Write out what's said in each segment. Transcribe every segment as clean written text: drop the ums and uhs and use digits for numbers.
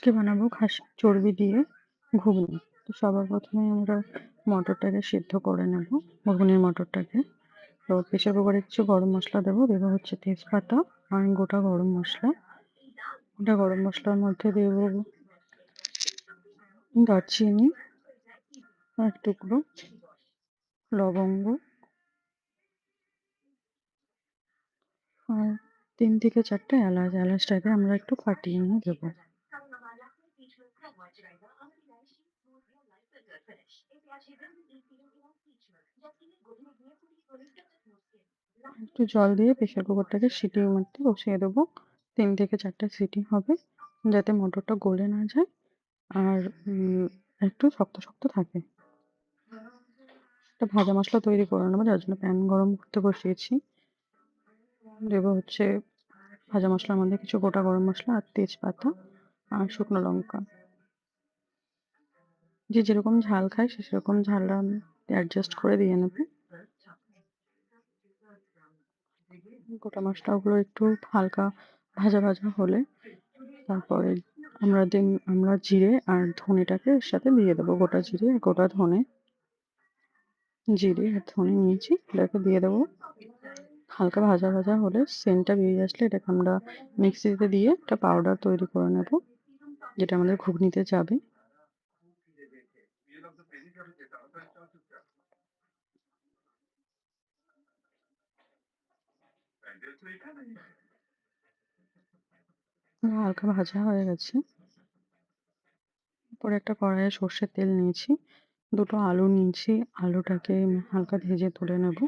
আজকে বানাবো খাসির চর্বি দিয়ে ঘুগনি। তো সবার ১ম এ আমরা মটরটাকে সিদ্ধ করে নেব, ঘুগনির মটরটাকে। তো প্রেসার কুকারে কিছু গরম মসলা দেবো, হচ্ছে তেজপাতা আর গোটা গরম মসলা। গোটা গরম মসলার মধ্যে দেব দারচিনি, এক টুকরো লবঙ্গ আর ৩ থেকে ৪ টে এলাচ। এলাচটাকে আমরা একটু ফাটিয়ে নিয়ে দেবো। একটু জল দিয়ে প্রেসার কুকারটাকে সিটি মারতে বসিয়ে দেবো। ৩ থেকে ৪ টা সিটি হবে, যাতে মটরটা গলে না যায় আর একটু শক্ত, শক্ত থাকে। একটা ভাজা মসলা তৈরি করে নেবো, যার জন্য প্যান গরম করতে বসিয়েছি। দেবো হচ্ছে ভাজা মসলার মধ্যে কিছু গোটা গরম মসলা আর তেজপাতা আর শুকনো লঙ্কা। যে যেরকম ঝাল খায় সে সেরকম ঝালটা অ্যাডজাস্ট করে দিয়ে নেবে। গোটা মসলাগুলো একটু হালকা ভাজা, ভাজা হলে তারপরে আমরা জিরে আর ধনেটাকে এর সাথে দিয়ে দেবো। গোটা জিরে আর গোটা ধনে, জিরে আর ধনে নিয়েছি, এটাকে দিয়ে দেবো। হালকা ভাজা, ভাজা হলে সেন্টটা বেরিয়ে আসলে এটাকে আমরা মিক্সিতে দিয়ে একটা পাউডার তৈরি করে নেব, যেটা আমাদের ঘুগনিতে যাবে। হালকা ভাজা হয়ে গেছে। এরপরে একটা কড়াইয়ে সর্ষের তেল নিয়েছি, ২ টো আলু নিয়েছি, আলুটাকে হালকা ভেজে তুলে নেব।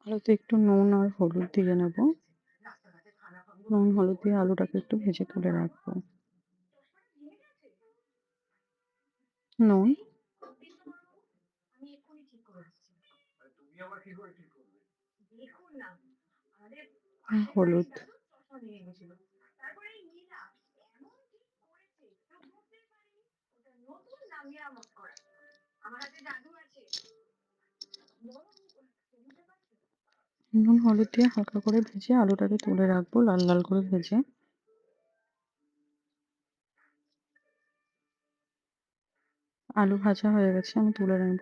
আলুতে একটু নুন আর হলুদ দিয়ে নেব। নুন, হলুদ দিয়ে আলুটাকে একটু ভেজে তুলে রাখবো। নুন, হলুদ, নুন, হলুদ দিয়ে হালকা করে ভেজে আলুটাকে তুলে রাখবো, লাল লাল করে ভেজে। আলু ভাজা হয়ে গেছে, আমি তুলে নেব।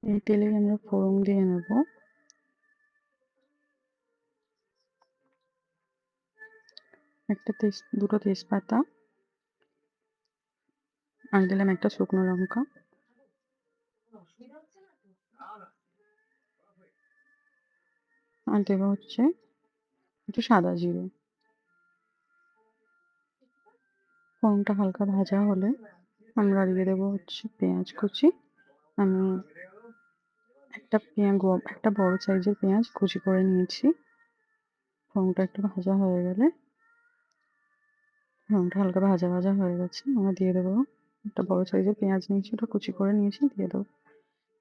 এই তেলেই আমরা ফোড়ন দিয়ে নেব। দুটো তেজপাতা আর দিলাম একটা শুকনো লঙ্কা আর দেবো হচ্ছে একটু সাদা জিরে। ফোড়নটা হালকা ভাজা হলে আমরা দিয়ে দেবো হচ্ছে পেঁয়াজ কুচি। আমি একটা বড় সাইজের পেঁয়াজ কুচি করে নিয়েছি। ফোড়নটা একটু ভাজা হয়ে গেলে, ফোড়নটা হালকা ভাজা, ভাজা হয়ে গেছে, আমরা দিয়ে দেবো একটা বড় সাইজের পেঁয়াজ নিয়েছি, ওটা কুচি করে নিয়েছি, দিয়ে দেবো।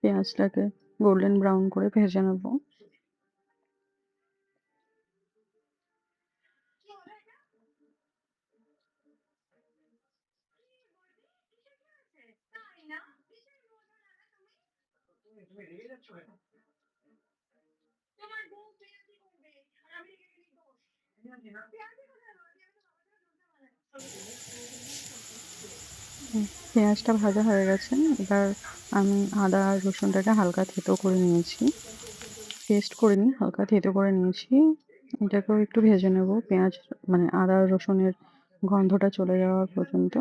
পেঁয়াজটাকে গোল্ডেন ব্রাউন করে ভেজে নেব। পেঁয়াজটা ভাজা হয়ে গেছে। এবার আমি আদা আর রসুনটাকে হালকা থেতো করে নিয়েছি। পেস্ট করিনি, হালকা থেতো করে নিয়েছি। এটাকেও একটু ভেজে নেব, পেঁয়াজ মানে আদা রসুনের গন্ধটা চলে যাওয়া পর্যন্ত।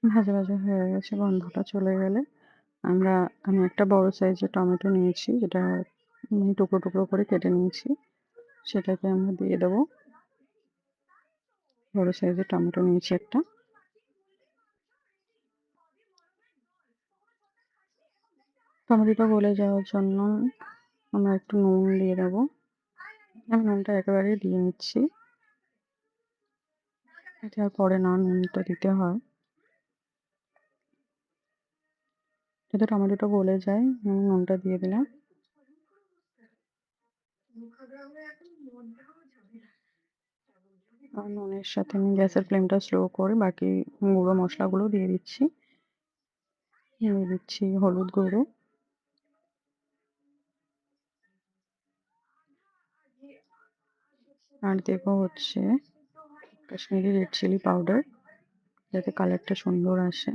ভাজা, ভাজা হয়ে গেছে, গন্ধটা চলে গেলে আমি একটা বড় সাইজের টমেটো নিয়েছি, যেটা টুকরো, টুকরো করে কেটে নিয়েছি। সেটাকে আমরা দিয়ে দেবো। বড় সাইজের টমেটো নিয়েছি একটা। টমেটোটা গলে যাওয়ার জন্য আমরা একটু নুন দিয়ে দেবো। আমি নুনটা একেবারেই দিয়ে নিচ্ছি। যাতে আর পরে না নুনটা দিতে হয়। যাতে টমেটোটা গলে যায়, আমি নুনটা দিয়ে দিলাম। আর নুনের সাথে আমি গ্যাসের ফ্লেমটা স্লো করে বাকি গুঁড়ো মশলাগুলো দিয়ে দিচ্ছি। দিয়ে দিচ্ছি হলুদ গুঁড়ো, আর দেবো হচ্ছে কাশ্মীরি রেড চিলি পাউডার, যাতে কালারটা সুন্দর আসে।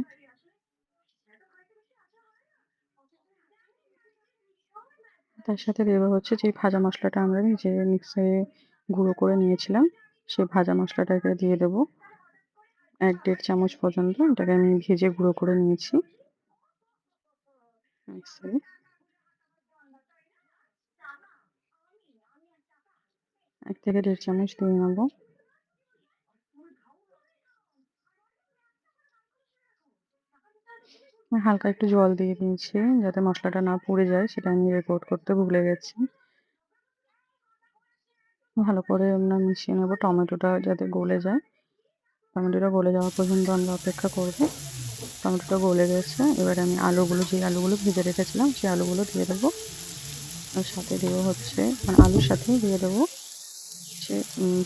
তার সাথে দেবো হচ্ছে যে ভাজা মশলাটা আমরা নিজে মিক্সিতে গুঁড়ো করে নিয়েছিলাম, সেই ভাজা মশলাটাকে দিয়ে দেবো। ১-১.৫ চামচ পর্যন্ত এটাকে আমি ভেজে গুঁড়ো করে নিয়েছি মিক্সিতে। ১ থেকে ১.৫ চামচ দিয়ে নেবো। হালকা একটু জল দিয়ে দিয়েছি যাতে মশলাটা না পুড়ে যায়, সেটা আমি রেকর্ড করতে ভুলে গেছি। ভালো করে আমরা মিশিয়ে নেবো, টমেটোটা যাতে গলে যায়। টমেটোটা গলে যাওয়া পর্যন্ত আমরা অপেক্ষা করব। টমেটোটা গলে গেছে। এবারে আমি যে আলুগুলো ভেজে রেখেছিলাম সেই আলুগুলো দিয়ে দেবো। আর সাথে দেবো হচ্ছে মানে আলুর সাথেই দিয়ে দেবো হচ্ছে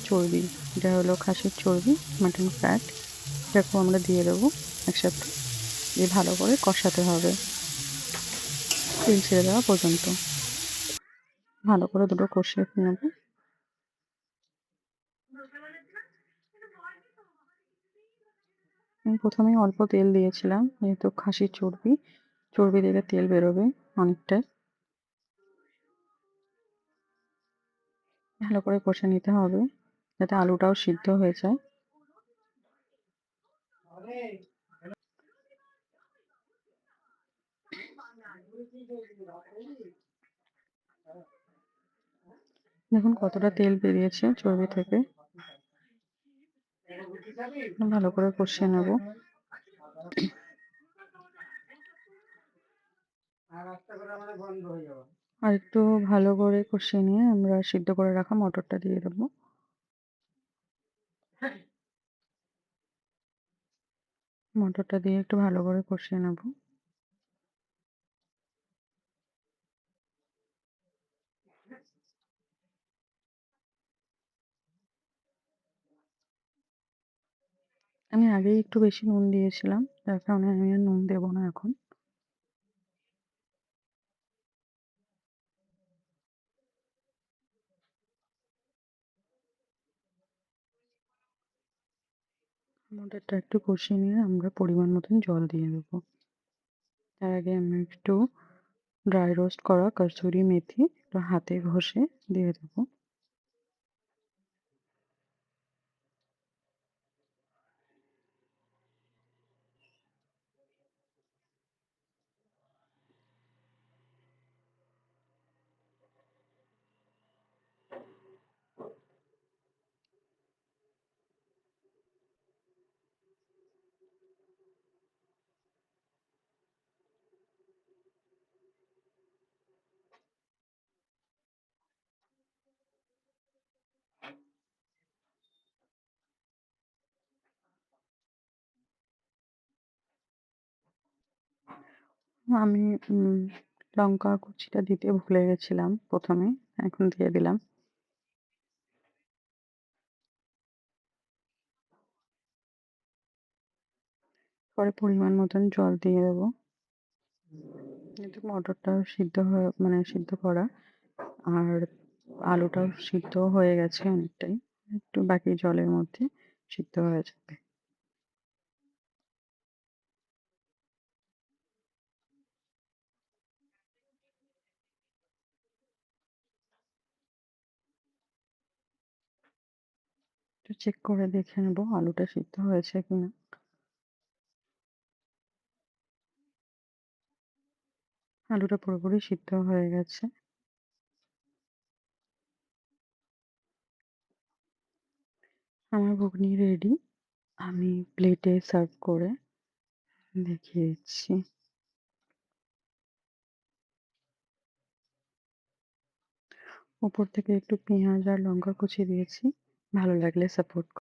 চর্বি। এটা হলো খাসির চর্বি, মাটন ফ্যাট। এটাকেও আমরা দিয়ে দেবো একসাথে। দিয়ে ভালো করে কষাতে হবে তেল ছেড়ে দেওয়া পর্যন্ত। ভালো করে দুটো কষিয়ে নেব। আমি প্রথমেই অল্প তেল দিয়েছিলাম, যেহেতু খাসির চর্বি, চর্বি দিলে তেল বেরোবে অনেকটাই। ভালো করে কষে নিতে হবে যাতে আলুটাও সিদ্ধ হয়ে যায়। দেখুন কতটা তেল বেরিয়েছে চর্বি থেকে। ভালো করে কষিয়ে নেব। আর একটু ভালো করে কষিয়ে নিয়ে আমরা সিদ্ধ করে রাখা মটরটা দিয়ে দেবো। মটরটা দিয়ে একটু ভালো করে কষিয়ে নেব। আমি আগেই একটু বেশি নুন দিয়েছিলাম, যার কারণে আমি আর নুন দেবো না এখন। মটরটা একটু কষিয়ে নিয়ে আমরা পরিমাণ মতন জল দিয়ে দেবো। তার আগে আমি একটু ড্রাই রোস্ট করা কসুরি মেথি একটু হাতে ঘষে দিয়ে দেবো। আমি লঙ্কা কুচিটা দিতে ভুলে গেছিলাম প্রথমে, এখন দিয়ে দিলাম। পরে পরিমাণ মতন জল দিয়ে দেবো। কিন্তু মটরটাও সিদ্ধ হয়ে মানে সিদ্ধ করা, আর আলুটাও সিদ্ধ হয়ে গেছে অনেকটাই। একটু বাকি জলের মধ্যে সিদ্ধ হয়ে যাবে। একটু চেক করে দেখে নেবো আলুটা সিদ্ধ হয়েছে কিনা। আলুটা পুরোপুরি সিদ্ধ হয়ে গেছে। আমার ঘুগনি রেডি। আমি প্লেটে সার্ভ করে দেখিয়ে দিচ্ছি। উপর থেকে একটু পেঁয়াজ আর লঙ্কা কুচি দিয়েছি। ভালো লাগলে সাপোর্ট